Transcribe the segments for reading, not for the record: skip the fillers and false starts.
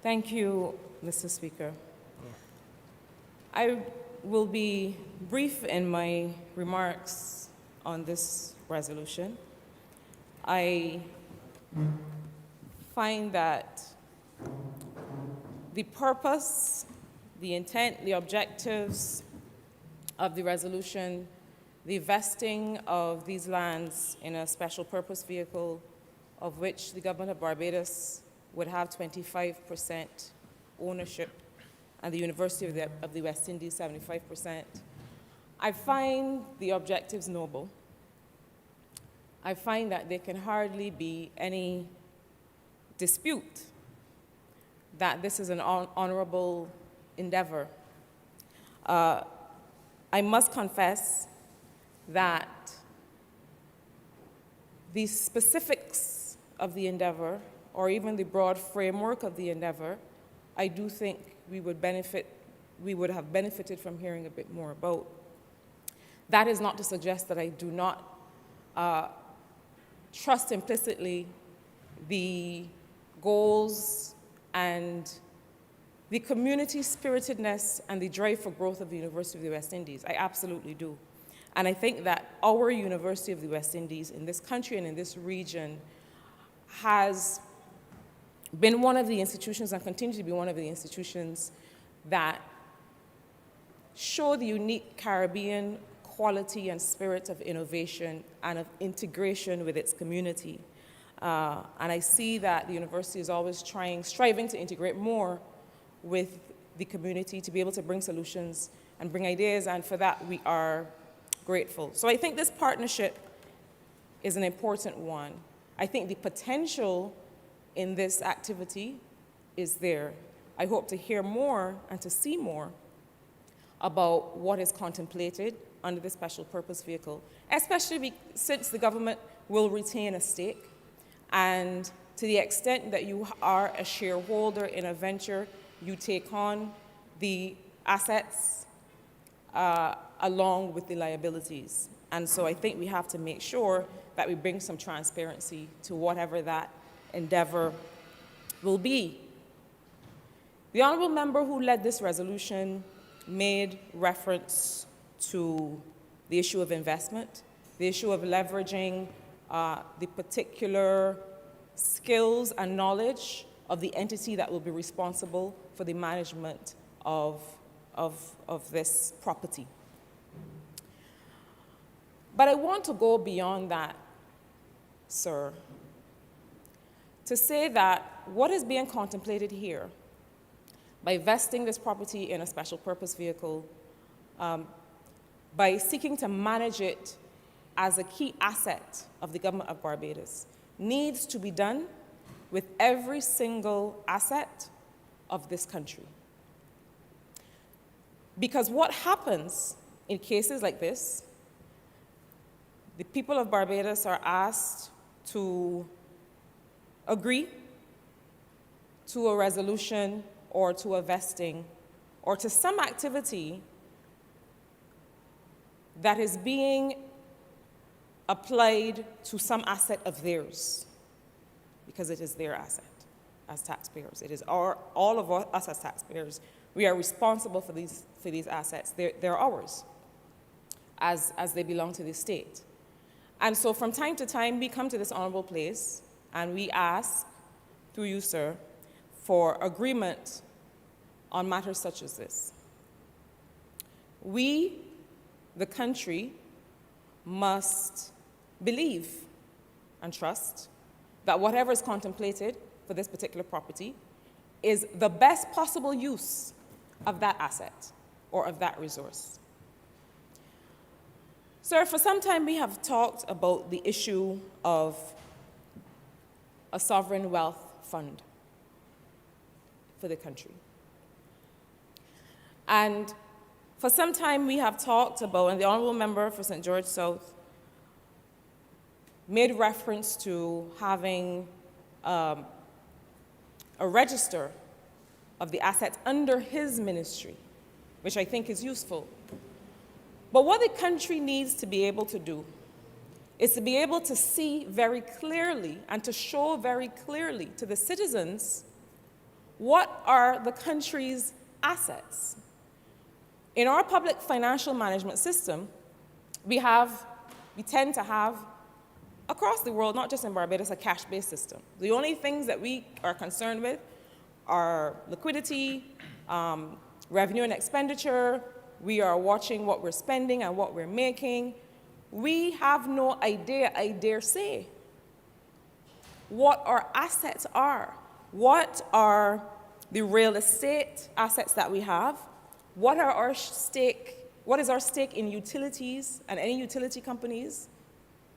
Thank you, Mr. Speaker. I will be brief in my remarks on this resolution. I find that the purpose, the intent, the objectives of the resolution, the vesting of these lands in a special purpose vehicle of which the government of Barbados would have 25% ownership and the University of the West Indies 75%. I find the objectives noble. I find that there can hardly be any dispute that this is an honorable endeavor. I must confess that the specifics of the endeavor, or even the broad framework of the endeavor, I do think we would have benefited from hearing a bit more about. That is not to suggest that I do not trust implicitly the goals and the community spiritedness and the drive for growth of the University of the West Indies. I absolutely do. And I think that our University of the West Indies in this country and in this region has been one of the institutions and continues to be one of the institutions that show the unique Caribbean quality and spirit of innovation and of integration with its community. And I see that the university is always striving to integrate more with the community to be able to bring solutions and bring ideas, and for that we are grateful. So I think this partnership is an important one. I think the potential in this activity is there. I hope to hear more and to see more about what is contemplated under the special purpose vehicle, especially since the government will retain a stake, and to the extent that you are a shareholder in a venture, you take on the assets along with the liabilities. And so I think we have to make sure that we bring some transparency to whatever that endeavor will be. The honourable member who led this resolution made reference to the issue of investment, the issue of leveraging the particular skills and knowledge of the entity that will be responsible for the management of this property. But I want to go beyond that, sir, to say that what is being contemplated here by vesting this property in a special purpose vehicle, by seeking to manage it as a key asset of the government of Barbados, needs to be done with every single asset of this country. Because what happens in cases like this, the people of Barbados are asked to agree to a resolution or to a vesting or to some activity that is being applied to some asset of theirs, because it is their asset as taxpayers. It is all of us as taxpayers. We are responsible for these assets. They're ours as they belong to the state. And so from time to time, we come to this honorable place and we ask, through you, sir, for agreement on matters such as this. We, the country, must believe and trust that whatever is contemplated for this particular property is the best possible use of that asset or of that resource. Sir, for some time we have talked about the issue of a sovereign wealth fund for the country. And for some time we have talked about, and the Honourable Member for St. George South made reference to having a register of the assets under his ministry, which I think is useful. But what the country needs to be able to do is to be able to see very clearly and to show very clearly to the citizens What are the country's assets? In our public financial management system, we tend to have, across the world, not just in Barbados, a cash-based system. The only things that we are concerned with are liquidity, revenue and expenditure. We are watching what we're spending and what we're making. We have no idea, I dare say, what our assets are. What are the real estate assets that we have? What is our stake in utilities and any utility companies,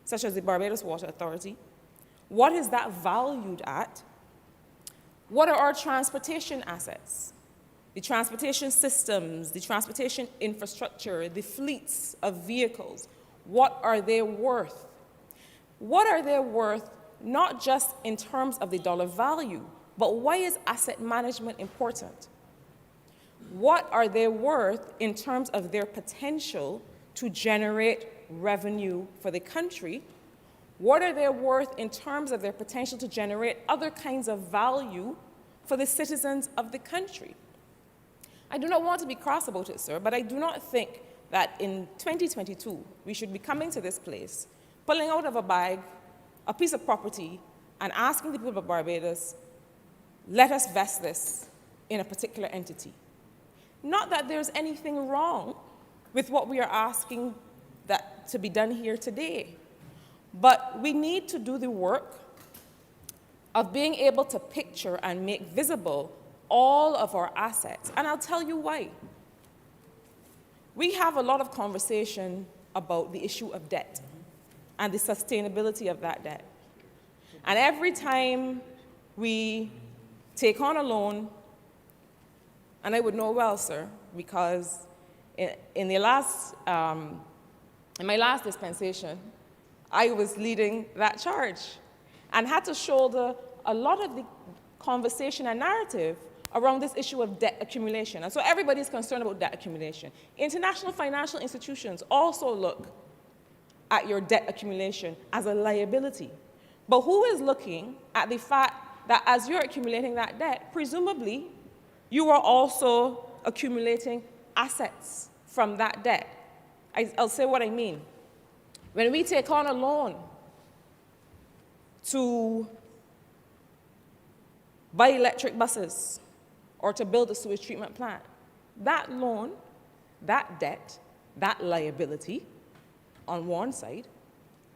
such as the Barbados Water Authority? What is that valued at? What are our transportation assets? The transportation systems, the transportation infrastructure, the fleets of vehicles. What are they worth? What are they worth not just in terms of the dollar value, but why is asset management important? What are they worth in terms of their potential to generate revenue for the country? What are they worth in terms of their potential to generate other kinds of value for the citizens of the country? I do not want to be cross about it, sir, but I do not think that in 2022 we should be coming to this place, pulling out of a bag a piece of property and asking the people of Barbados, let us vest this in a particular entity. Not that there's anything wrong with what we are asking that to be done here today, but we need to do the work of being able to picture and make visible all of our assets. And I'll tell you why. We have a lot of conversation about the issue of debt and the sustainability of that debt. And every time we take on a loan, and I would know well, sir, because in my last dispensation, I was leading that charge and had to shoulder a lot of the conversation and narrative around this issue of debt accumulation. And so everybody's concerned about debt accumulation. International financial institutions also look at your debt accumulation as a liability. But who is looking at the fact that as you're accumulating that debt, presumably you are also accumulating assets from that debt? I'll say what I mean. When we take on a loan to buy electric buses or to build a sewage treatment plant, that loan, that debt, that liability on one side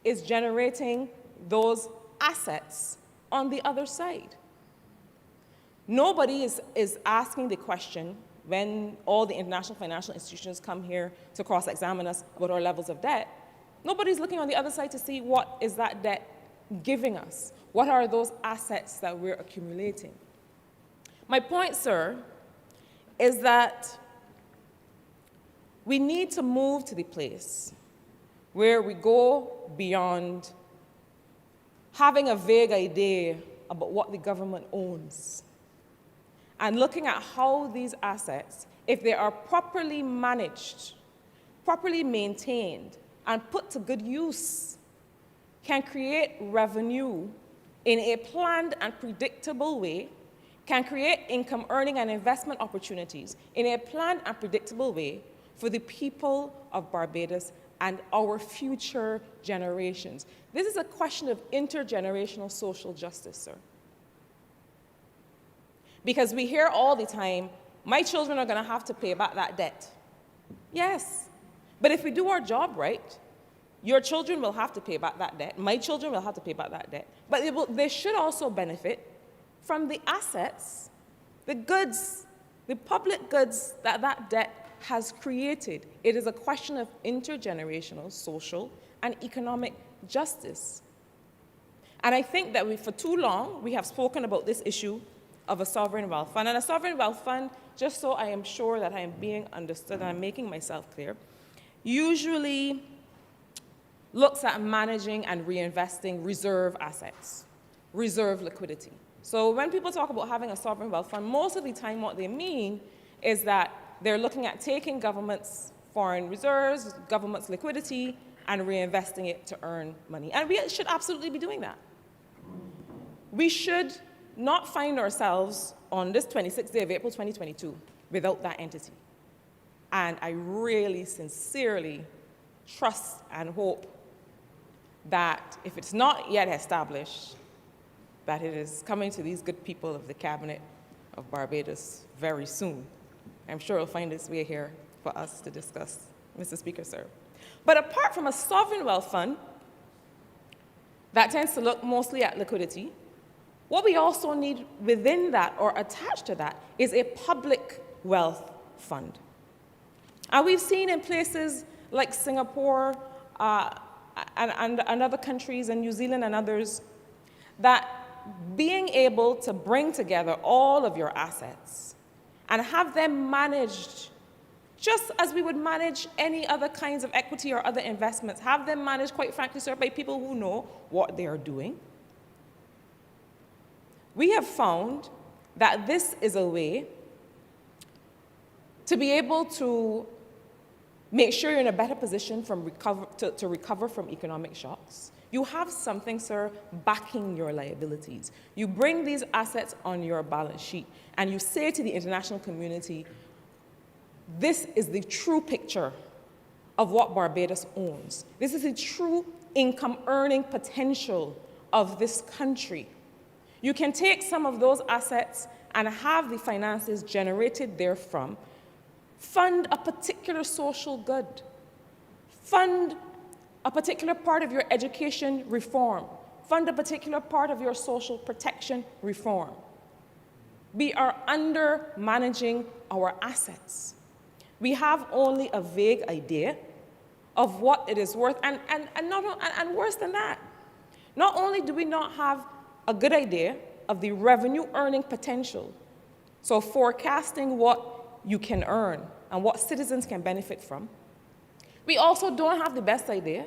is generating those assets on the other side. Nobody is asking the question when all the international financial institutions come here to cross-examine us about our levels of debt. Nobody's looking on the other side to see what is that debt giving us. What are those assets that we're accumulating? My point, sir, is that we need to move to the place where we go beyond having a vague idea about what the government owns and looking at how these assets, if they are properly managed, properly maintained, and put to good use, can create revenue in a planned and predictable way, can create income earning and investment opportunities in a planned and predictable way for the people of Barbados and our future generations. This is a question of intergenerational social justice, sir. Because we hear all the time, my children are going to have to pay back that debt. Yes, but if we do our job right, your children will have to pay back that debt. My children will have to pay back that debt. But they should also benefit from the assets, the goods, the public goods that that debt has created. It is a question of intergenerational, social, and economic justice. And I think that for too long, we have spoken about this issue of a sovereign wealth fund. And a sovereign wealth fund, just so I am sure that I am being understood and I'm making myself clear, usually looks at managing and reinvesting reserve assets, reserve liquidity. So when people talk about having a sovereign wealth fund, most of the time what they mean is that they're looking at taking government's foreign reserves, government's liquidity, and reinvesting it to earn money. And we should absolutely be doing that. We should not find ourselves on this 26th day of April 2022 without that entity. And I really, sincerely trust and hope that if it's not yet established, that it is coming to these good people of the Cabinet of Barbados very soon. I'm sure it'll find its way here for us to discuss, Mr. Speaker, sir. But apart from a sovereign wealth fund that tends to look mostly at liquidity, what we also need within that or attached to that is a public wealth fund. And we've seen in places like Singapore and other countries, and New Zealand and others, that being able to bring together all of your assets and have them managed just as we would manage any other kinds of equity or other investments, have them managed, quite frankly, sir, by people who know what they are doing. We have found that this is a way to be able to make sure you're in a better position to recover from economic shocks. You have something, sir, backing your liabilities. You bring these assets on your balance sheet, and you say to the international community, this is the true picture of what Barbados owns. This is the true income earning potential of this country. You can take some of those assets and have the finances generated therefrom, fund a particular social good, fund a particular part of your education reform, fund a particular part of your social protection reform. We are under managing our assets. We have only a vague idea of what it is worth, and worse than that, not only do we not have a good idea of the revenue earning potential, so forecasting what you can earn and what citizens can benefit from, we also don't have the best idea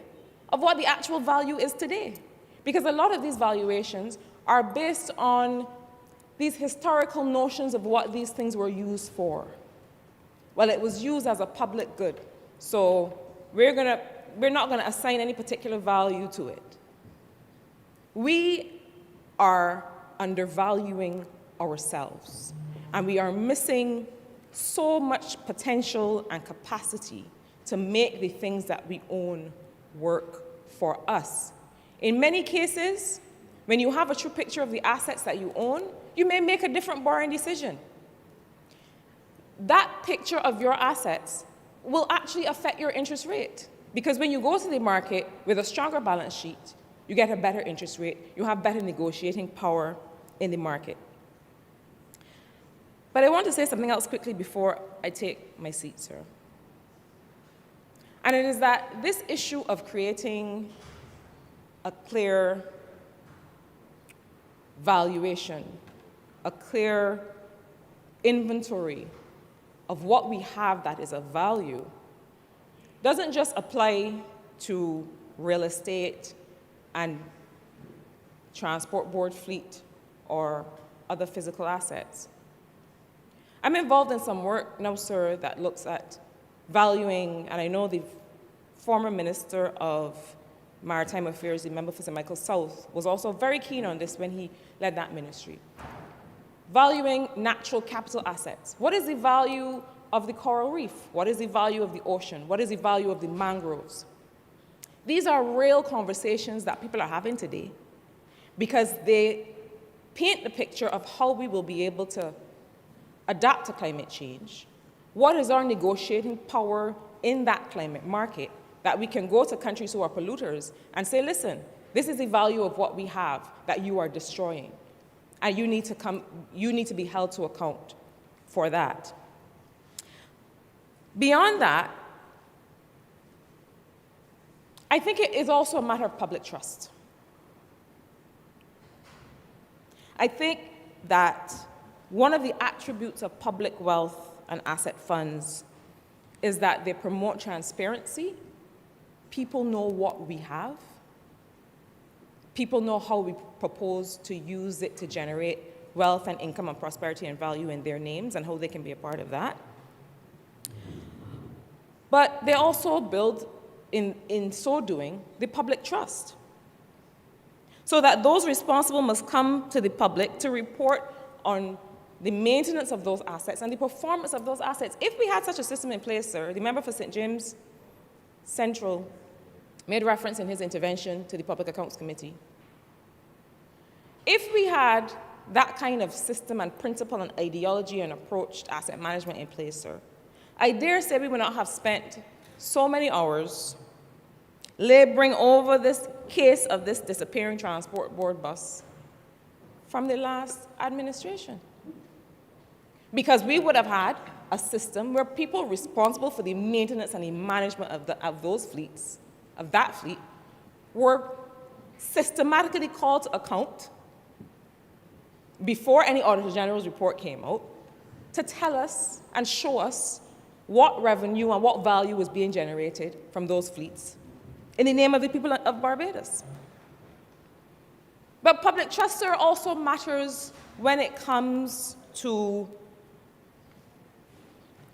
of what the actual value is today. Because a lot of these valuations are based on these historical notions of what these things were used for. Well, it was used as a public good, so we're not gonna assign any particular value to it. We are undervaluing ourselves, and we are missing so much potential and capacity to make the things that we own work for us. In many cases, when you have a true picture of the assets that you own, you may make a different borrowing decision. That picture of your assets will actually affect your interest rate, because when you go to the market with a stronger balance sheet, you get a better interest rate, you have better negotiating power in the market. But I want to say something else quickly before I take my seat, sir. And it is that this issue of creating a clear valuation, a clear inventory of what we have that is of value, doesn't just apply to real estate and transport board fleet or other physical assets. I'm involved in some work now, sir, that looks at valuing, and I know the former Minister of Maritime Affairs, the member for St. Michael South, was also very keen on this when he led that ministry. Valuing natural capital assets. What is the value of the coral reef? What is the value of the ocean? What is the value of the mangroves? These are real conversations that people are having today because they paint the picture of how we will be able to adapt to climate change. What is our negotiating power in that climate market that we can go to countries who are polluters and say, listen, this is the value of what we have that you are destroying, and you need to be held to account for that. Beyond that, I think it is also a matter of public trust. I think that one of the attributes of public wealth and asset funds is that they promote transparency. People know what we have. People know how we propose to use it to generate wealth and income and prosperity and value in their names and how they can be a part of that. But they also build, in so doing, the public trust. so that those responsible must come to the public to report on the maintenance of those assets and the performance of those assets. If we had such a system in place, sir, the member for St. James Central made reference in his intervention to the Public Accounts Committee. If we had that kind of system and principle and ideology and approach to asset management in place, sir, I dare say we would not have spent so many hours laboring over this case of this disappearing transport board bus from the last administration. Because we would have had a system where people responsible for the maintenance and the management of those fleets, of that fleet, were systematically called to account before any Auditor General's report came out to tell us and show us what revenue and what value was being generated from those fleets in the name of the people of Barbados. But public trust, sir, also matters when it comes to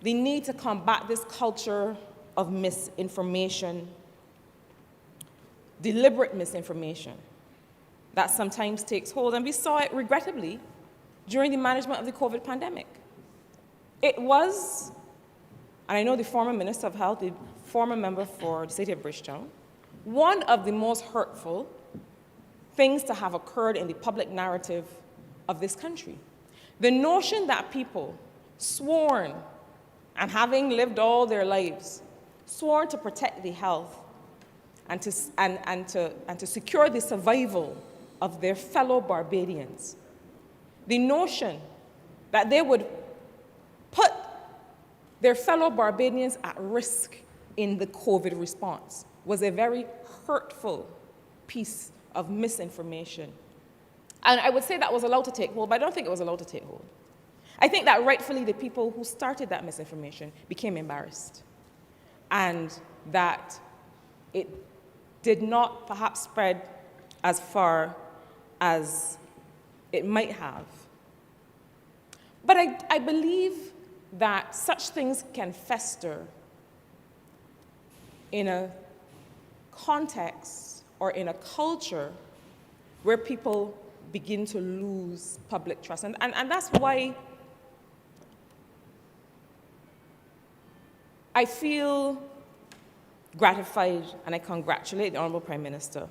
the need to combat this culture of misinformation, deliberate misinformation that sometimes takes hold. And we saw it, regrettably, during the management of the COVID pandemic. It was, and I know the former Minister of Health, the former member for the city of Bridgetown, one of the most hurtful things to have occurred in the public narrative of this country. The notion that people sworn, and having lived all their lives, sworn to protect the health and to secure the survival of their fellow Barbadians. The notion that they would put their fellow Barbadians at risk in the COVID response was a very hurtful piece of misinformation. And I would say that was allowed to take hold, but I don't think it was allowed to take hold. I think that rightfully the people who started that misinformation became embarrassed, and that it did not perhaps spread as far as it might have. But I believe that such things can fester in a context or in a culture where people begin to lose public trust. And that's why I feel gratified and I congratulate the Honorable Prime Minister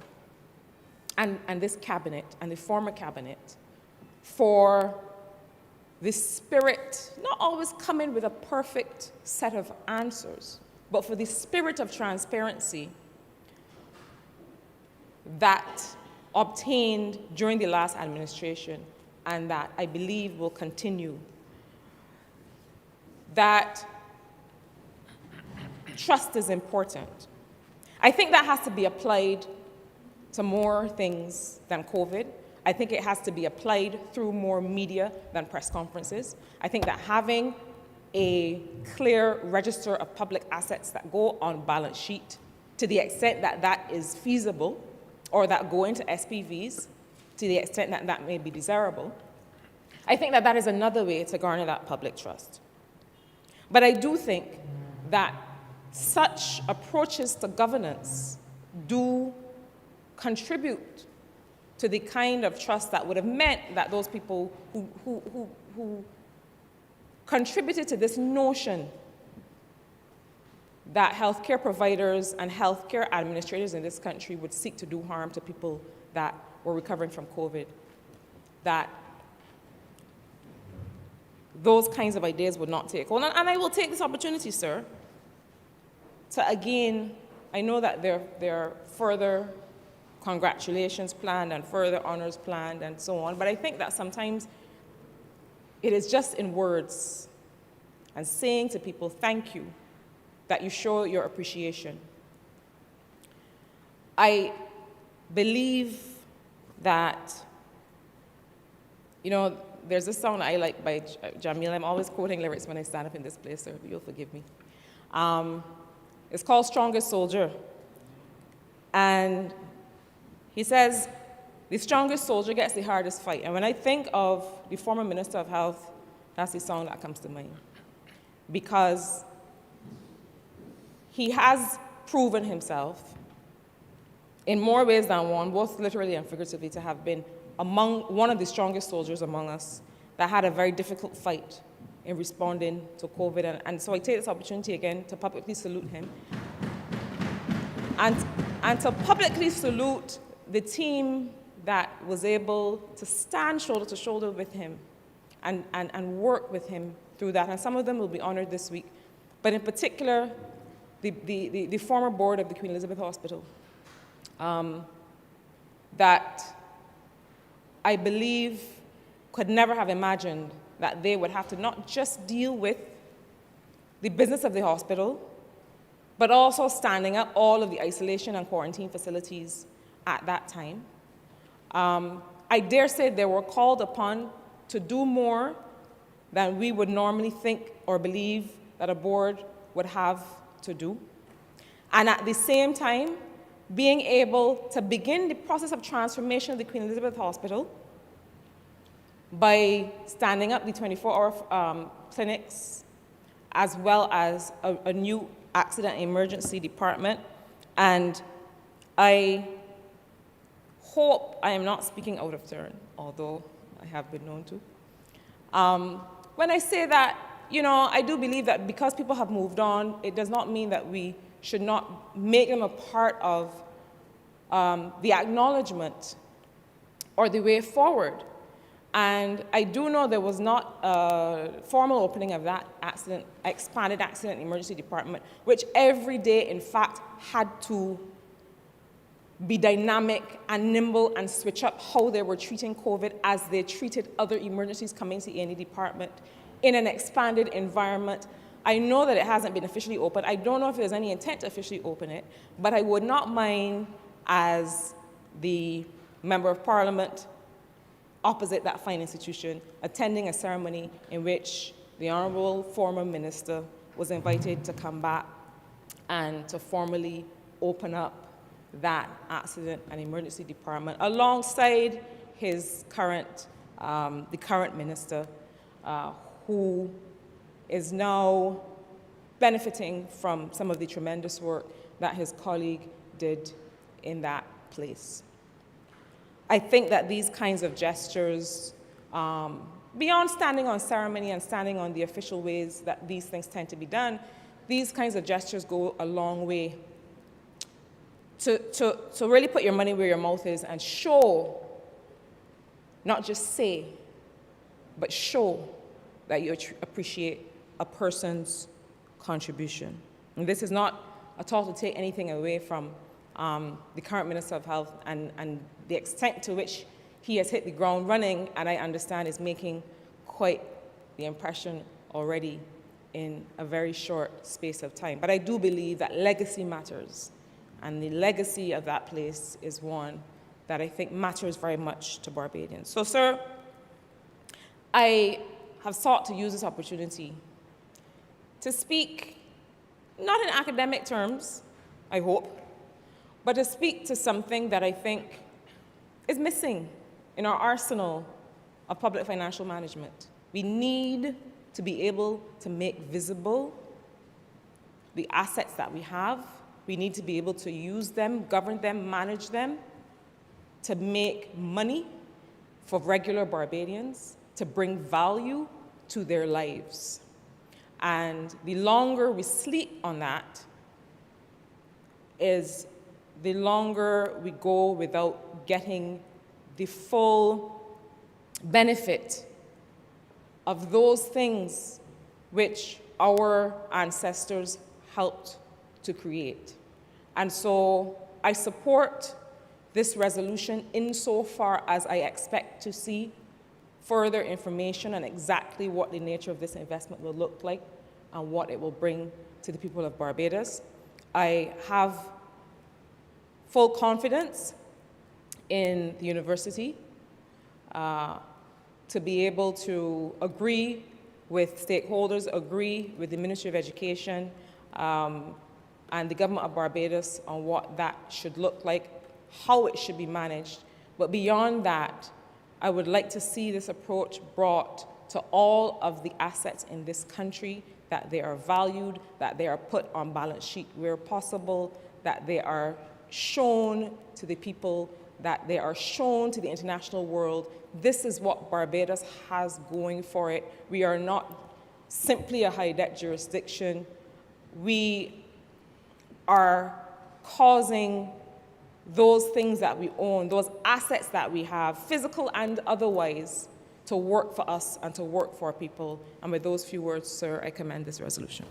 and this cabinet and the former cabinet for the spirit, not always coming with a perfect set of answers, but for the spirit of transparency that obtained during the last administration and that I believe will continue. That trust is important. I think that has to be applied to more things than COVID. I think it has to be applied through more media than press conferences. I think that having a clear register of public assets that go on balance sheet to the extent that that is feasible, or that go into SPVs to the extent that that may be desirable, I think that that is another way to garner that public trust. But I do think that such approaches to governance do contribute to the kind of trust that would have meant that those people who contributed to this notion that healthcare providers and healthcare administrators in this country would seek to do harm to people that were recovering from COVID, that those kinds of ideas would not take hold. And I will take this opportunity, sir, to again, I know that there are further congratulations planned and further honors planned and so on, but I think that sometimes it is just in words and saying to people, thank you, that you show your appreciation. I believe that, you know, there's this song I like by Jamil. I'm always quoting lyrics when I stand up in this place, sir, but you'll forgive me. It's called Strongest Soldier. And he says, the strongest soldier gets the hardest fight. And when I think of the former Minister of Health, that's the song that comes to mind. Because he has proven himself in more ways than one, both literally and figuratively, to have been among one of the strongest soldiers among us that had a very difficult fight in responding to COVID. And so I take this opportunity again to publicly salute him and to publicly salute the team that was able to stand shoulder to shoulder with him and work with him through that. And some of them will be honored this week. But in particular, the former board of the Queen Elizabeth Hospital, that I believe could never have imagined that they would have to not just deal with the business of the hospital, but also standing up all of the isolation and quarantine facilities at that time. I dare say they were called upon to do more than we would normally think or believe that a board would have to do. And at the same time, being able to begin the process of transformation of the Queen Elizabeth Hospital by standing up the 24-hour clinics, as well as a new accident emergency department. And I hope I am not speaking out of turn, although I have been known to. When I say that, I do believe that because people have moved on, it does not mean that we should not make them a part of the acknowledgement or the way forward. And I do know there was not a formal opening of that expanded accident emergency department, which every day, in fact, had to be dynamic and nimble and switch up how they were treating COVID as they treated other emergencies coming to any department in an expanded environment. I know that it hasn't been officially opened. I don't know if there's any intent to officially open it, but I would not mind, as the Member of Parliament opposite that fine institution, attending a ceremony in which the Honourable former Minister was invited to come back and to formally open up that accident and emergency department alongside his current, the current minister, who is now benefiting from some of the tremendous work that his colleague did in that place. I think that these kinds of gestures, beyond standing on ceremony and standing on the official ways that these things tend to be done, these kinds of gestures go a long way to really put your money where your mouth is and show, not just say, but show that you appreciate a person's contribution. And this is not at all to take anything away from the current Minister of Health and the extent to which he has hit the ground running, and I understand is making quite the impression already in a very short space of time. But I do believe that legacy matters, and the legacy of that place is one that I think matters very much to Barbadians. So, sir, I have sought to use this opportunity to speak, not in academic terms, I hope, but to speak to something that I think is missing in our arsenal of public financial management. We need to be able to make visible the assets that we have. We need to be able to use them, govern them, manage them, to make money for regular Barbadians, to bring value to their lives. And the longer we sleep on that is the longer we go without getting the full benefit of those things which our ancestors helped to create. And so I support this resolution insofar as I expect to see further information on exactly what the nature of this investment will look like and what it will bring to the people of Barbados. I have full confidence in the university to be able to agree with stakeholders, agree with the Ministry of Education and the government of Barbados on what that should look like, how it should be managed. But beyond that, I would like to see this approach brought to all of the assets in this country, that they are valued, that they are put on balance sheet where possible, that they are shown to the people, that they are shown to the international world. This is what Barbados has going for it. We are not simply a high-debt jurisdiction. We are causing those things that we own, those assets that we have, physical and otherwise, to work for us and to work for people. And with those few words, sir, I commend this resolution.